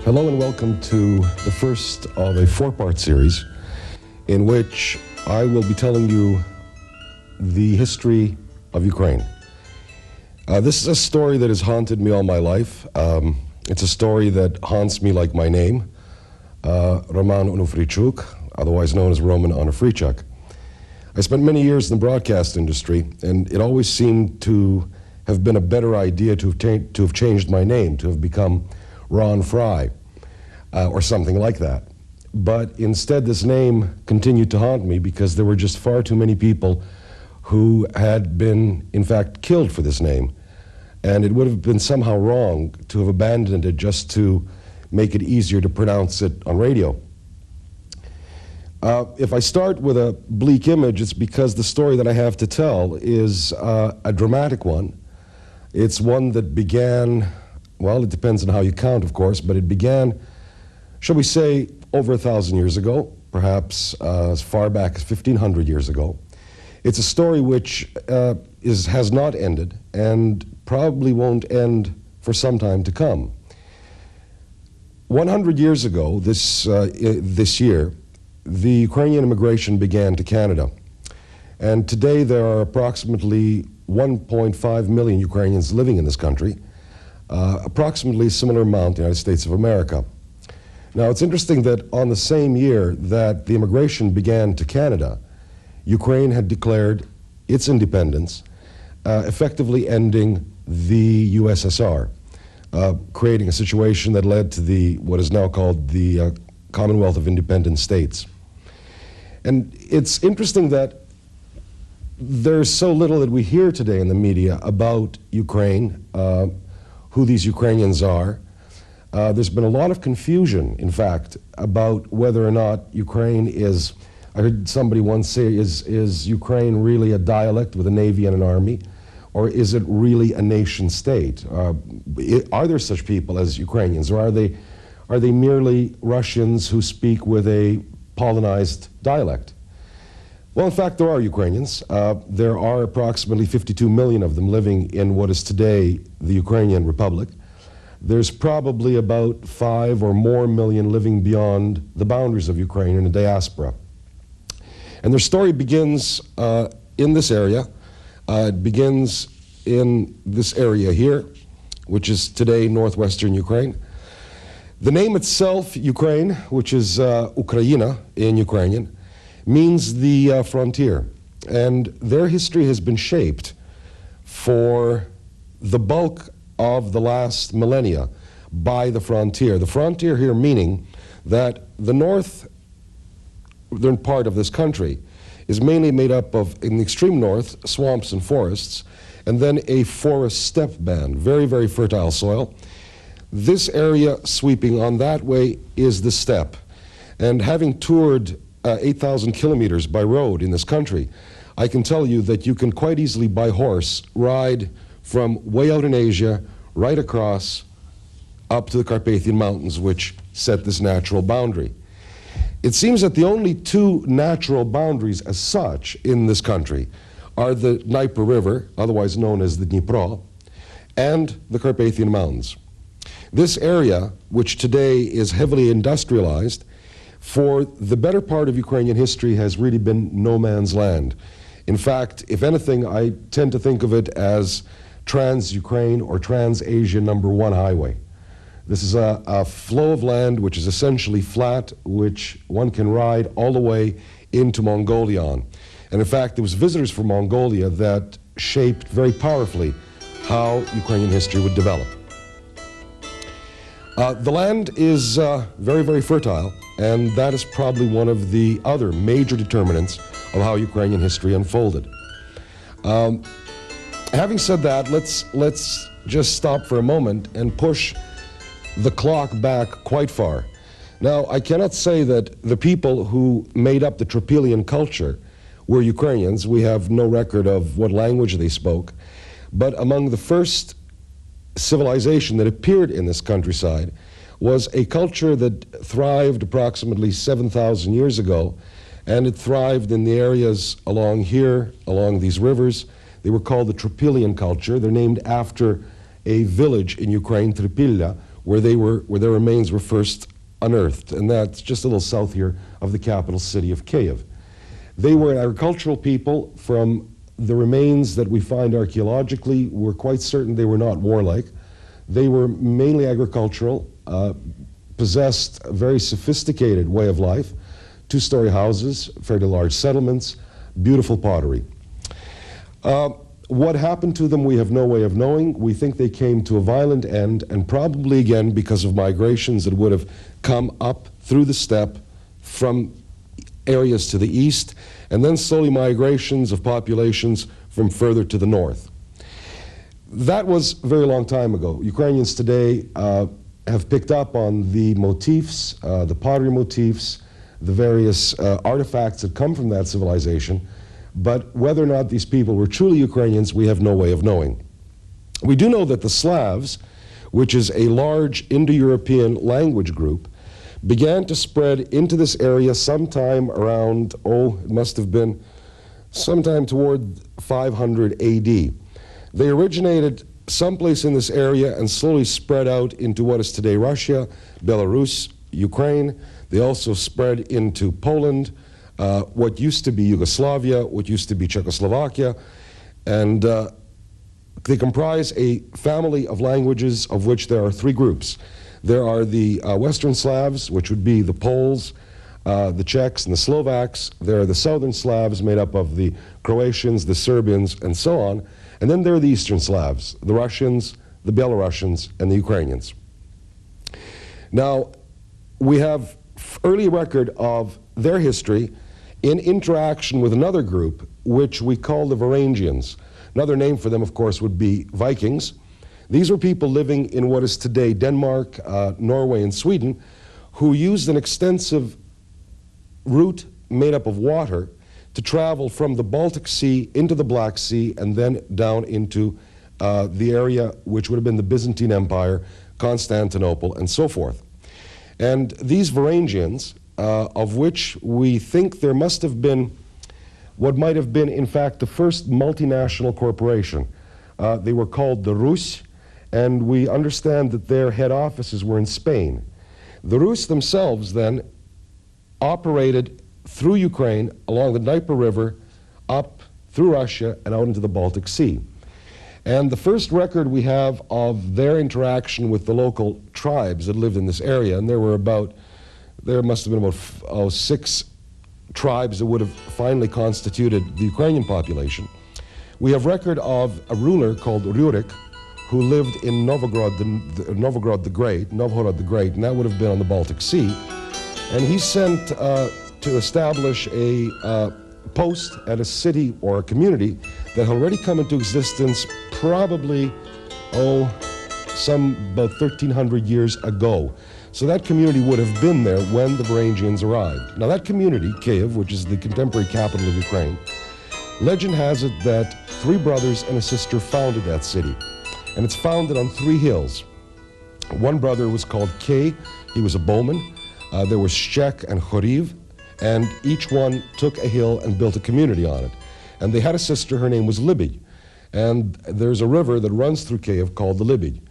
Hello and welcome to the first of a four-part series in which I will be telling you the history of Ukraine. This is a story that has haunted me all my life. It's a story that haunts me like my name, Roman Onufrijchuk, otherwise known as Roman Onufrijchuk. I spent many years in the broadcast industry, and it always seemed to have been a better idea to have changed my name, to have become Ron Fry, or something like that. But instead, this name continued to haunt me because there were just far too many people who had been, in fact, killed for this name. And it would have been somehow wrong to have abandoned it just to make it easier to pronounce it on radio. If I start with a bleak image, it's because the story that I have to tell is a dramatic one. It's one that began, well, it depends on how you count, of course, but it began, shall we say, over 1,000 years ago, perhaps as far back as 1,500 years ago. It's a story which has not ended and probably won't end for some time to come. 100 years ago, this year, the Ukrainian immigration began to Canada. And today there are approximately 1.5 million Ukrainians living in this country, approximately a similar amount in the United States of America. Now, it's interesting that on the same year that the immigration began to Canada, Ukraine had declared its independence, effectively ending the USSR, creating a situation that led to what is now called the Commonwealth of Independent States. And it's interesting that there's so little that we hear today in the media about Ukraine, who these Ukrainians are. There's been a lot of confusion, in fact, about whether or not Ukraine is, I heard somebody once say, is Ukraine really a dialect with a navy and an army? Or is it really a nation state? Are there such people as Ukrainians, or are they merely Russians who speak with a Polonized dialect? Well, in fact, there are Ukrainians. There are approximately 52 million of them living in what is today the Ukrainian Republic. There's probably about 5 or more million living beyond the boundaries of Ukraine in the diaspora. And their story begins in this area. It begins in this area here, which is today northwestern Ukraine. The name itself, Ukraine, which is Ukraina in Ukrainian, means the frontier. And their history has been shaped for the bulk of the last millennia by the frontier. The frontier here meaning that the northern part of this country is mainly made up of, in the extreme north, swamps and forests, and then a forest steppe band, very, very fertile soil. This area sweeping on that way is the steppe. And having toured 8,000 kilometers by road in this country, I can tell you that you can quite easily by horse ride from way out in Asia right across up to the Carpathian Mountains, which set this natural boundary. It seems that the only two natural boundaries as such in this country are the Dnieper River, otherwise known as the Dnipro, and the Carpathian Mountains. This area, which today is heavily industrialized, for the better part of Ukrainian history has really been no man's land. In fact, if anything, I tend to think of it as Trans-Ukraine or Trans-Asia #1 highway. This is a flow of land which is essentially flat, which one can ride all the way into Mongolia on. And in fact, there was visitors from Mongolia that shaped very powerfully how Ukrainian history would develop. The land is very, very fertile, and that is probably one of the other major determinants of how Ukrainian history unfolded. Having said that, let's just stop for a moment and push the clock back quite far. Now, I cannot say that the people who made up the Trypillian culture were Ukrainians. We have no record of what language they spoke. But among the first civilization that appeared in this countryside was a culture that thrived approximately 7,000 years ago, and it thrived in the areas along here, along these rivers. They were called the Trypillian culture. They're named after a village in Ukraine, Trypillia, where their remains were first unearthed, and that's just a little south here of the capital city of Kyiv. They were an agricultural people. From the remains that we find archaeologically, we're quite certain they were not warlike. They were mainly agricultural, possessed a very sophisticated way of life, two-story houses, fairly large settlements, beautiful pottery. What happened to them, we have no way of knowing. We think they came to a violent end, and probably again because of migrations that would have come up through the steppe from areas to the east, and then slowly migrations of populations from further to the north. That was a very long time ago. Ukrainians today have picked up on the motifs, the pottery motifs, the various artifacts that come from that civilization, but whether or not these people were truly Ukrainians, we have no way of knowing. We do know that the Slavs, which is a large Indo-European language group, began to spread into this area sometime around, it must have been sometime toward 500 AD. They originated someplace in this area and slowly spread out into what is today Russia, Belarus, Ukraine. They also spread into Poland, what used to be Yugoslavia, what used to be Czechoslovakia, and they comprise a family of languages of which there are three groups. There are the Western Slavs, which would be the Poles, the Czechs, and the Slovaks. There are the Southern Slavs, made up of the Croatians, the Serbians, and so on. And then there are the Eastern Slavs, the Russians, the Belarusians, and the Ukrainians. Now, we have early record of their history in interaction with another group, which we call the Varangians. Another name for them, of course, would be Vikings. These were people living in what is today Denmark, Norway, and Sweden, who used an extensive route made up of water to travel from the Baltic Sea into the Black Sea and then down into the area which would have been the Byzantine Empire, Constantinople, and so forth. And these Varangians, of which we think there must have been what might have been, in fact, the first multinational corporation. They were called the Rus, and we understand that their head offices were in Spain. The Rus themselves then operated through Ukraine, along the Dnieper River, up through Russia, and out into the Baltic Sea. And the first record we have of their interaction with the local tribes that lived in this area, and there must have been about 6 tribes that would have finally constituted the Ukrainian population. We have record of a ruler called Rurik, who lived in Novgorod the Great, and that would have been on the Baltic Sea. And he sent to establish a post at a city or a community that had already come into existence probably, some about 1,300 years ago. So that community would have been there when the Varangians arrived. Now that community, Kyiv, which is the contemporary capital of Ukraine, legend has it that 3 brothers and a sister founded that city. And it's founded on 3 hills. One brother was called Kay, he was a bowman. There was Shek and Khoriv, and each one took a hill and built a community on it. And they had a sister, her name was Libby. And there's a river that runs through Kyiv called the Libby.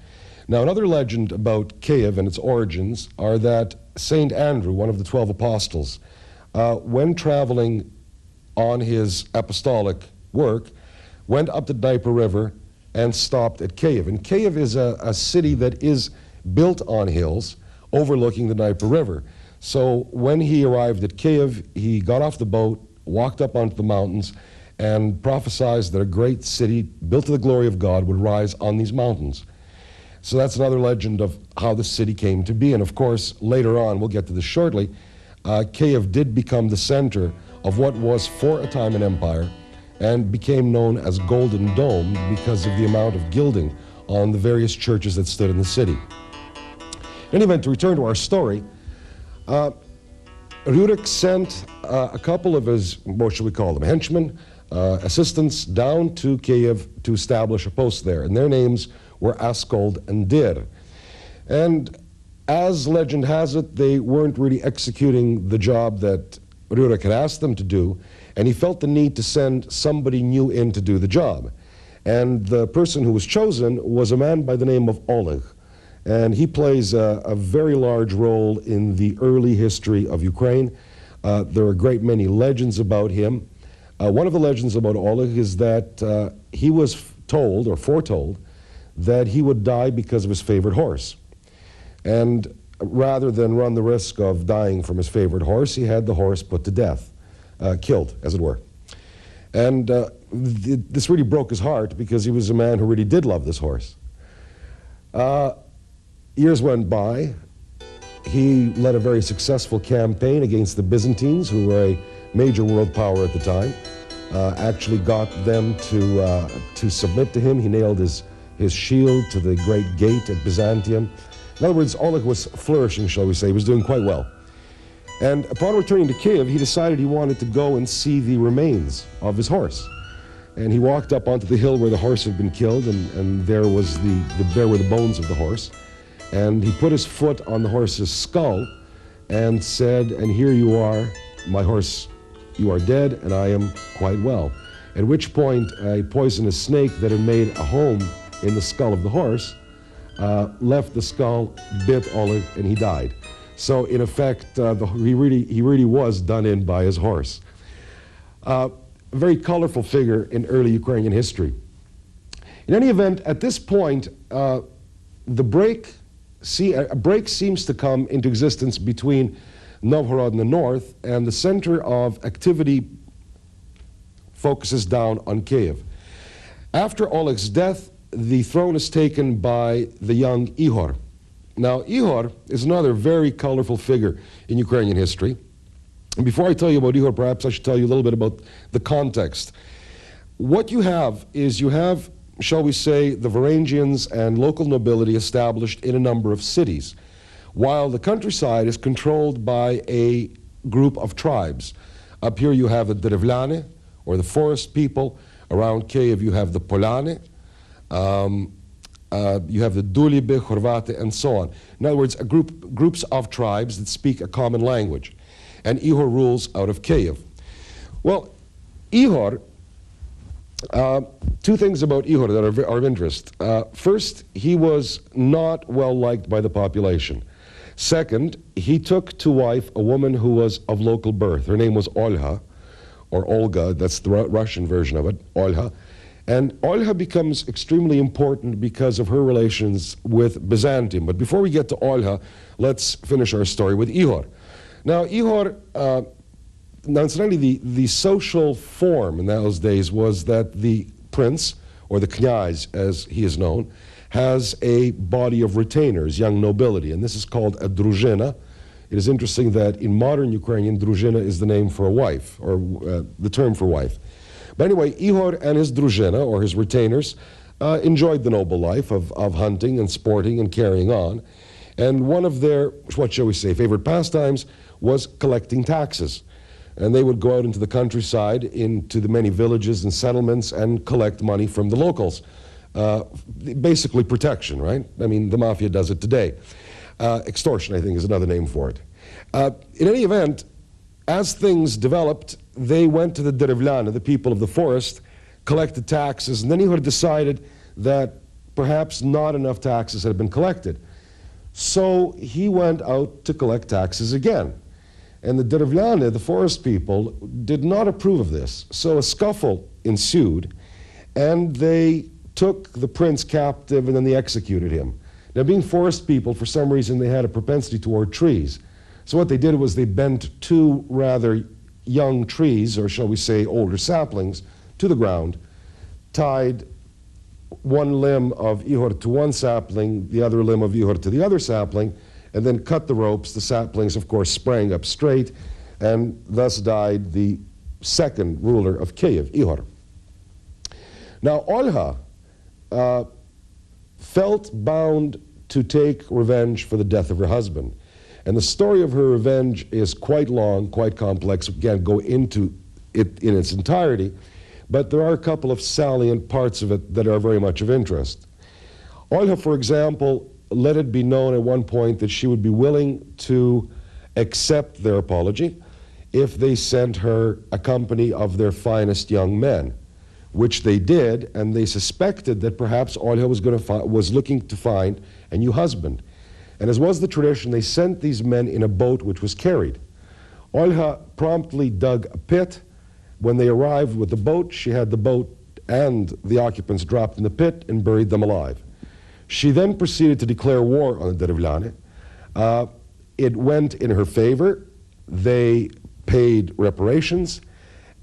Now, another legend about Kyiv and its origins are that Saint Andrew, one of the 12 apostles, when traveling on his apostolic work, went up the Dnieper River and stopped at Kyiv. And Kyiv is a city that is built on hills overlooking the Dnieper River. So when he arrived at Kyiv, he got off the boat, walked up onto the mountains, and prophesied that a great city built to the glory of God would rise on these mountains. So that's another legend of how the city came to be. And of course, later on, we'll get to this shortly, Kyiv did become the center of what was for a time an empire and became known as Golden Dome because of the amount of gilding on the various churches that stood in the city. In any event, to return to our story, Rurik sent a couple of his, what should we call them, henchmen, assistants down to Kyiv to establish a post there. And their names were Askold and Dir. And as legend has it, they weren't really executing the job that Rurik had asked them to do, and he felt the need to send somebody new in to do the job. And the person who was chosen was a man by the name of Oleg. And he plays a very large role in the early history of Ukraine. There are a great many legends about him. One of the legends about Oleg is that he was told or foretold that he would die because of his favorite horse. And rather than run the risk of dying from his favorite horse, he had the horse put to death, killed, as it were. And this really broke his heart because he was a man who really did love this horse. Years went by. He led a very successful campaign against the Byzantines, who were a major world power at the time. Actually got them to submit to him. He nailed his shield to the great gate at Byzantium. In other words, Oleg was flourishing, shall we say. He was doing quite well. And upon returning to Kiev, he decided he wanted to go and see the remains of his horse. And he walked up onto the hill where the horse had been killed, and there were the bones of the horse. And he put his foot on the horse's skull and said, "And here you are, my horse, you are dead, and I am quite well." At which point, a poisonous snake that had made a home in the skull of the horse left the skull, bit Oleg, and he died. So in effect, he really was done in by his horse. A very colorful figure in early Ukrainian history. In any event, at this point, a break seems to come into existence between Novgorod in the north, and the center of activity focuses down on Kyiv. After Oleg's death, the throne is taken by the young Ihor. Now, Ihor is another very colorful figure in Ukrainian history. And before I tell you about Ihor, perhaps I should tell you a little bit about the context. What you have is, shall we say, the Varangians and local nobility established in a number of cities, while the countryside is controlled by a group of tribes. Up here you have the Derevlyane, or the forest people. Around Kyiv you have the Polane. You have the Dulibe, Horvate, and so on. In other words, groups of tribes that speak a common language. And Ihor rules out of Kyiv. Well, Ihor, two things about Ihor that are of interest. First, he was not well liked by the population. Second, he took to wife a woman who was of local birth. Her name was Olha, or Olga, that's the Russian version of it, Olha. And Olha becomes extremely important because of her relations with Byzantium. But before we get to Olha, let's finish our story with Ihor. Now, Ihor, incidentally, the social form in those days was that the prince, or the knyaz as he is known, has a body of retainers, young nobility, and this is called a druzhina. It is interesting that in modern Ukrainian, druzhina is the name for a wife, or the term for wife. But anyway, Ihor and his druzhina, or his retainers, enjoyed the noble life of hunting and sporting and carrying on. And one of their, what shall we say, favorite pastimes was collecting taxes. And they would go out into the countryside, into the many villages and settlements, and collect money from the locals. Basically protection, right? I mean, the mafia does it today. Extortion, I think, is another name for it. In any event, as things developed, they went to the Derevlyane, the people of the forest, collected taxes, and then Ihor decided that perhaps not enough taxes had been collected. So he went out to collect taxes again. And the Derevlyane, the forest people, did not approve of this. So a scuffle ensued, and they took the prince captive, and then they executed him. Now, being forest people, for some reason, they had a propensity toward trees. So what they did was they bent two rather young trees, or shall we say older saplings, to the ground, tied one limb of Ihor to one sapling, the other limb of Ihor to the other sapling, and then cut the ropes. The saplings, of course, sprang up straight, and thus died the second ruler of Kyiv, Ihor. Now, Olha felt bound to take revenge for the death of her husband. And the story of her revenge is quite long, quite complex. We can't go into it in its entirety, but there are a couple of salient parts of it that are very much of interest. Olha, for example, let it be known at one point that she would be willing to accept their apology if they sent her a company of their finest young men, which they did, and they suspected that perhaps Olha was looking to find a new husband. And as was the tradition, they sent these men in a boat which was carried. Olha promptly dug a pit. When they arrived with the boat, she had the boat and the occupants dropped in the pit and buried them alive. She then proceeded to declare war on the Derevlyane. It went in her favor. They paid reparations,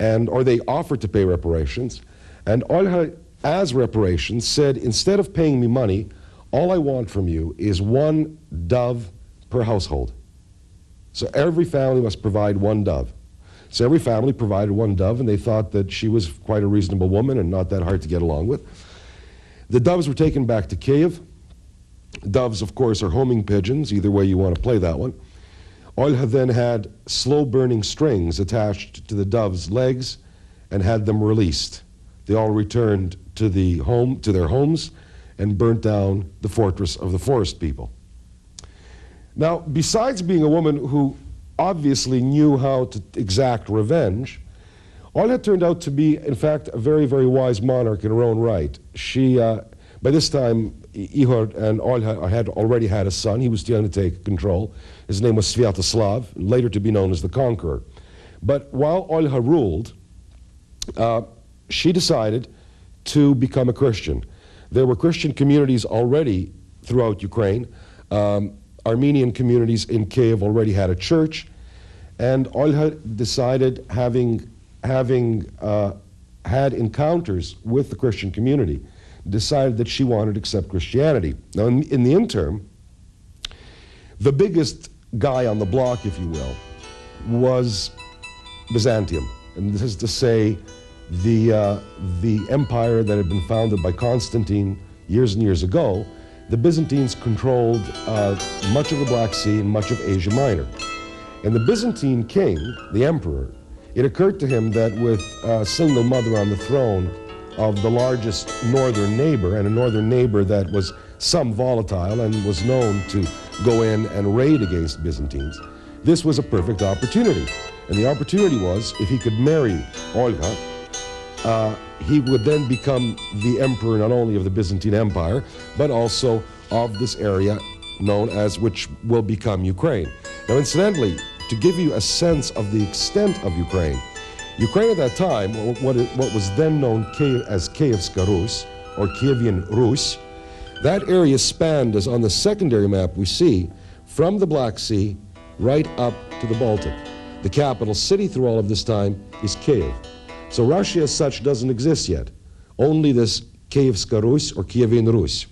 or they offered to pay reparations, and Olha, as reparations, said, instead of paying me money, all I want from you is one dove per household. So every family must provide one dove. So every family provided one dove, and they thought that she was quite a reasonable woman and not that hard to get along with. The doves were taken back to Kiev. Doves, of course, are homing pigeons, either way you want to play that one. Olha then had slow-burning strings attached to the doves' legs and had them released. They all returned to their homes and burnt down the fortress of the forest people. Now, besides being a woman who obviously knew how to exact revenge, Olha turned out to be, in fact, a very, very wise monarch in her own right. She, by this time, Ihor and Olha had already had a son. He was young to take control. His name was Sviatoslav, later to be known as the Conqueror. But while Olha ruled, she decided to become a Christian. There were Christian communities already throughout Ukraine. Armenian communities in Kiev already had a church, and Olha decided, having had encounters with the Christian community, decided that she wanted to accept Christianity. Now, in the interim, the biggest guy on the block, if you will, was Byzantium. And this is to say, the empire that had been founded by Constantine years and years ago. The Byzantines controlled much of the Black Sea and much of Asia Minor. And the Byzantine king, the emperor, it occurred to him that with a single mother on the throne of the largest northern neighbor, and a northern neighbor that was some volatile and was known to go in and raid against Byzantines, this was a perfect opportunity. And the opportunity was, if he could marry Olga, he would then become the emperor not only of the Byzantine Empire, but also of this area known as, which will become Ukraine. Now, incidentally, to give you a sense of the extent of Ukraine, Ukraine at that time, what was then known as Kievska Rus, or Kievian Rus, that area spanned, as on the secondary map we see, from the Black Sea right up to the Baltic. The capital city through all of this time is Kiev. So Russia as such doesn't exist yet. Only this Kievska Rus, or Kievian Rus.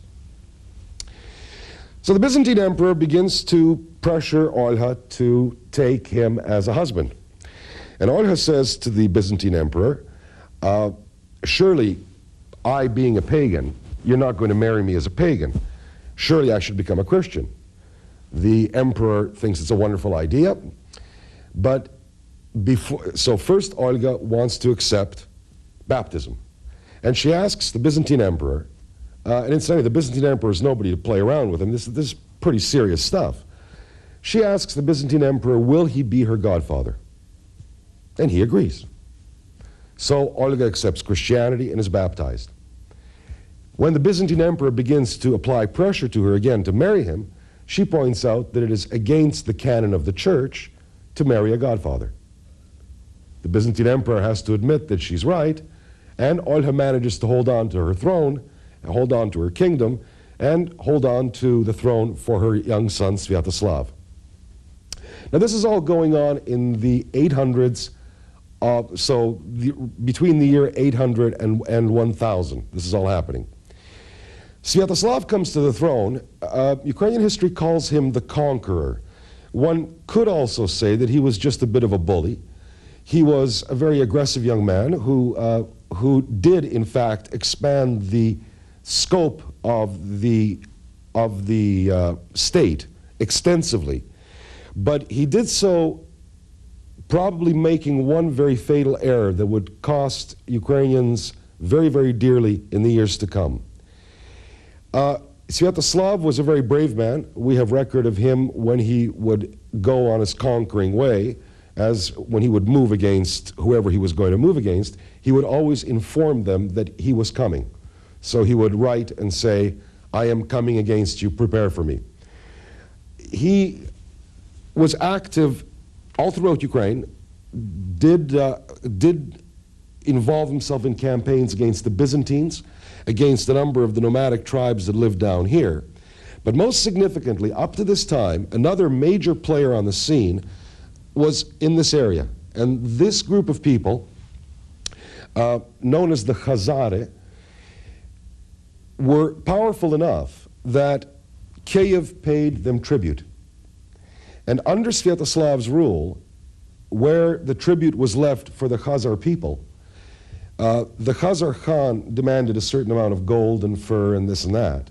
So the Byzantine emperor begins to pressure Olha to take him as a husband. And Olha says to the Byzantine emperor, surely I, being a pagan, you're not going to marry me as a pagan. Surely I should become a Christian. The emperor thinks it's a wonderful idea, but so first Olga wants to accept baptism. And she asks the Byzantine emperor, and incidentally, the Byzantine emperor is nobody to play around with him. This is pretty serious stuff. She asks the Byzantine emperor, will he be her godfather? And he agrees. So Olga accepts Christianity and is baptized. When the Byzantine emperor begins to apply pressure to her again to marry him, she points out that it is against the canon of the church to marry a godfather. The Byzantine emperor has to admit that she's right, and Olga manages to hold on to her throne, hold on to her kingdom, and hold on to the throne for her young son, Sviatoslav. Now, this is all going on in the 800s, between the year 800 and 1000. This is all happening. Sviatoslav comes to the throne. Ukrainian history calls him the conqueror. One could also say that he was just a bit of a bully. He was a very aggressive young man who did, in fact, expand the scope of the state extensively. But he did so probably making one very fatal error that would cost Ukrainians very, very dearly in the years to come. Sviatoslav was a very brave man. We have record of him when he would go on his conquering way, as when he would move against whoever he was going to move against, he would always inform them that he was coming. So he would write and say, I am coming against you, prepare for me. He was active all throughout Ukraine, did involve himself in campaigns against the Byzantines, against a number of the nomadic tribes that lived down here. But most significantly, up to this time, another major player on the scene was in this area. And this group of people, known as the Khazari, were powerful enough that Kiev paid them tribute. And under Sviatoslav's rule, where the tribute was left for the Khazar people, the Khazar Khan demanded a certain amount of gold and fur and this and that.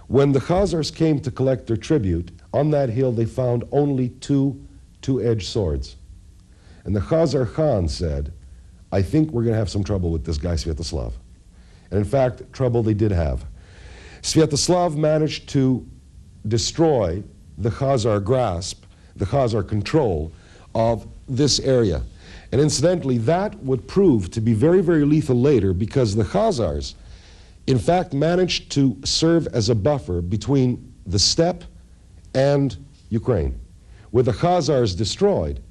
When the Khazars came to collect their tribute, on that hill they found only two-edged swords. And the Khazar Khan said, I think we're going to have some trouble with this guy Sviatoslav. And in fact, trouble they did have. Sviatoslav managed to destroy the Khazar grasp, the Khazar control of this area. And incidentally, that would prove to be very, very lethal later, because the Khazars, in fact, managed to serve as a buffer between the steppe and Ukraine. With the Khazars destroyed,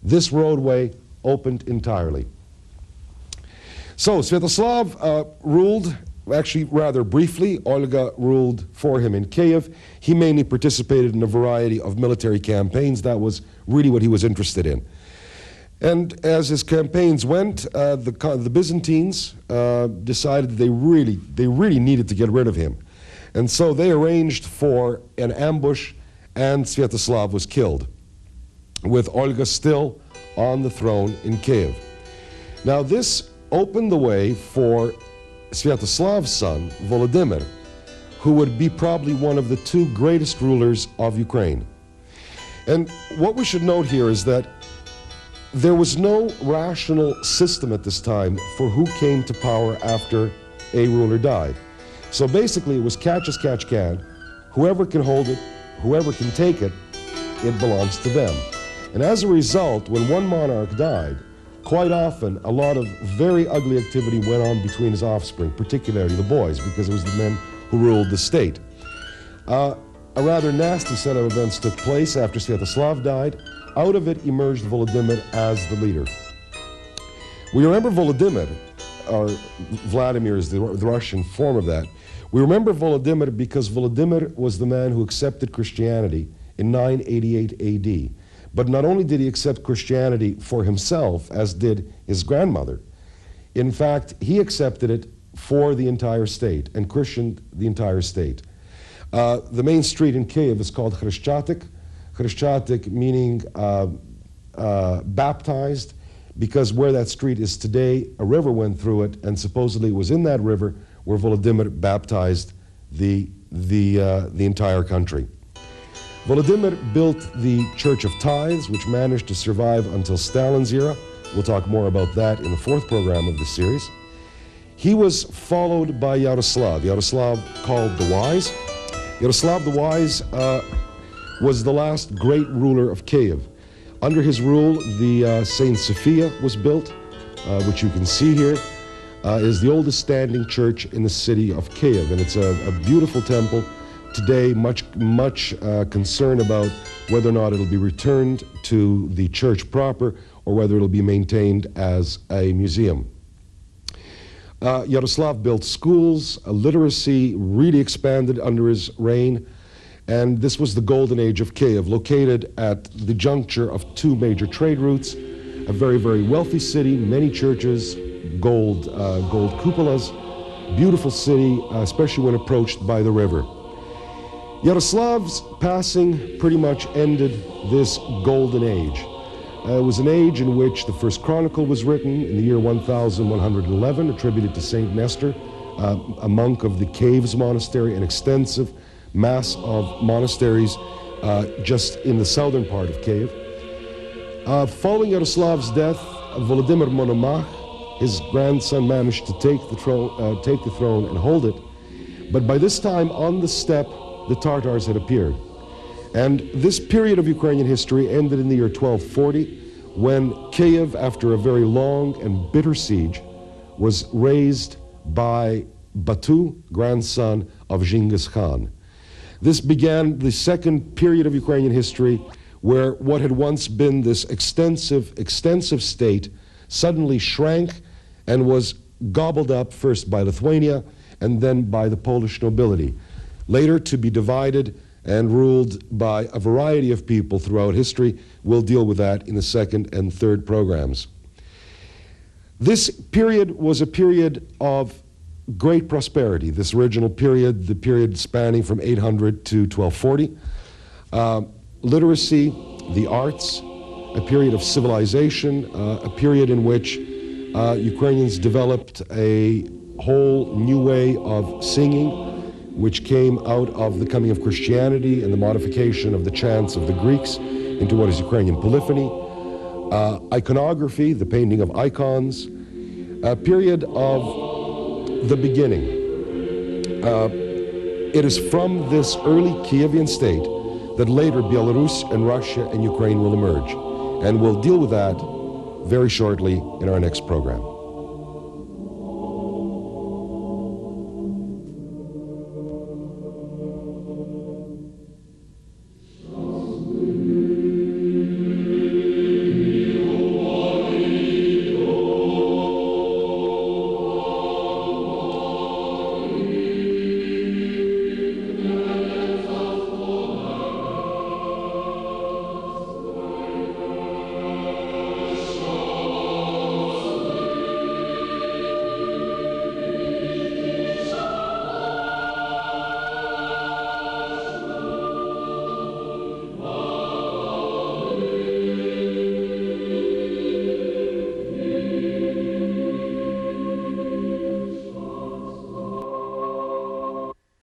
this roadway opened entirely. So Sviatoslav ruled, actually rather briefly. Olga ruled for him in Kiev. He mainly participated in a variety of military campaigns. That was really what he was interested in. And as his campaigns went, the Byzantines decided they really needed to get rid of him. And so they arranged for an ambush, and Sviatoslav was killed, with Olga still on the throne in Kiev. Now this opened the way for Sviatoslav's son, Volodymyr, who would be probably one of the two greatest rulers of Ukraine. And what we should note here is that there was no rational system at this time for who came to power after a ruler died. So basically it was catch as catch can. Whoever can hold it, whoever can take it, it belongs to them. And as a result, when one monarch died, quite often a lot of very ugly activity went on between his offspring, particularly the boys, because it was the men who ruled the state. A rather nasty set of events took place after Sviatoslav died. Out of it emerged Volodymyr as the leader. We remember Volodymyr, or Vladimir is the Russian form of that. We remember Volodymyr because Volodymyr was the man who accepted Christianity in 988 AD. But not only did he accept Christianity for himself, as did his grandmother, in fact, he accepted it for the entire state and Christianed the entire state. The main street in Kiev is called Hreshchatyk. Hreshchatyk meaning baptized, because where that street is today, a river went through it, and supposedly it was in that river where Volodymyr baptized the entire country. Volodymyr built the Church of Tithes, which managed to survive until Stalin's era. We'll talk more about that in the fourth program of the series. He was followed by Yaroslav, called the Wise. Yaroslav the Wise was the last great ruler of Kiev. Under his rule, the Saint Sophia was built, which you can see here, is the oldest standing church in the city of Kiev, and it's a beautiful temple. Today, much concern about whether or not it'll be returned to the church proper or whether it'll be maintained as a museum. Yaroslav built schools, literacy really expanded under his reign, and this was the golden age of Kiev, located at the juncture of two major trade routes, a very, very wealthy city, many churches, gold cupolas, beautiful city, especially when approached by the river. Yaroslav's passing pretty much ended this golden age. It was an age in which the first chronicle was written in the year 1111, attributed to Saint Nestor, a monk of the Caves monastery, an extensive mass of monasteries just in the southern part of Kiev. Following Yaroslav's death, Volodymyr Monomach, his grandson, managed to take the throne and hold it. But by this time, on the steppe, the Tartars had appeared. And this period of Ukrainian history ended in the year 1240, when Kiev, after a very long and bitter siege, was razed by Batu, grandson of Genghis Khan. This began the second period of Ukrainian history where what had once been this extensive state suddenly shrank and was gobbled up first by Lithuania and then by the Polish nobility, later to be divided and ruled by a variety of people throughout history. We'll deal with that in the second and third programs. This period was a period of great prosperity, this original period, the period spanning from 800 to 1240. Literacy, the arts, a period of civilization, a period in which Ukrainians developed a whole new way of singing, which came out of the coming of Christianity and the modification of the chants of the Greeks into what is Ukrainian polyphony. Iconography, the painting of icons, a period of the beginning. It is from this early Kievan state that later Belarus and Russia and Ukraine will emerge. And we'll deal with that very shortly in our next program.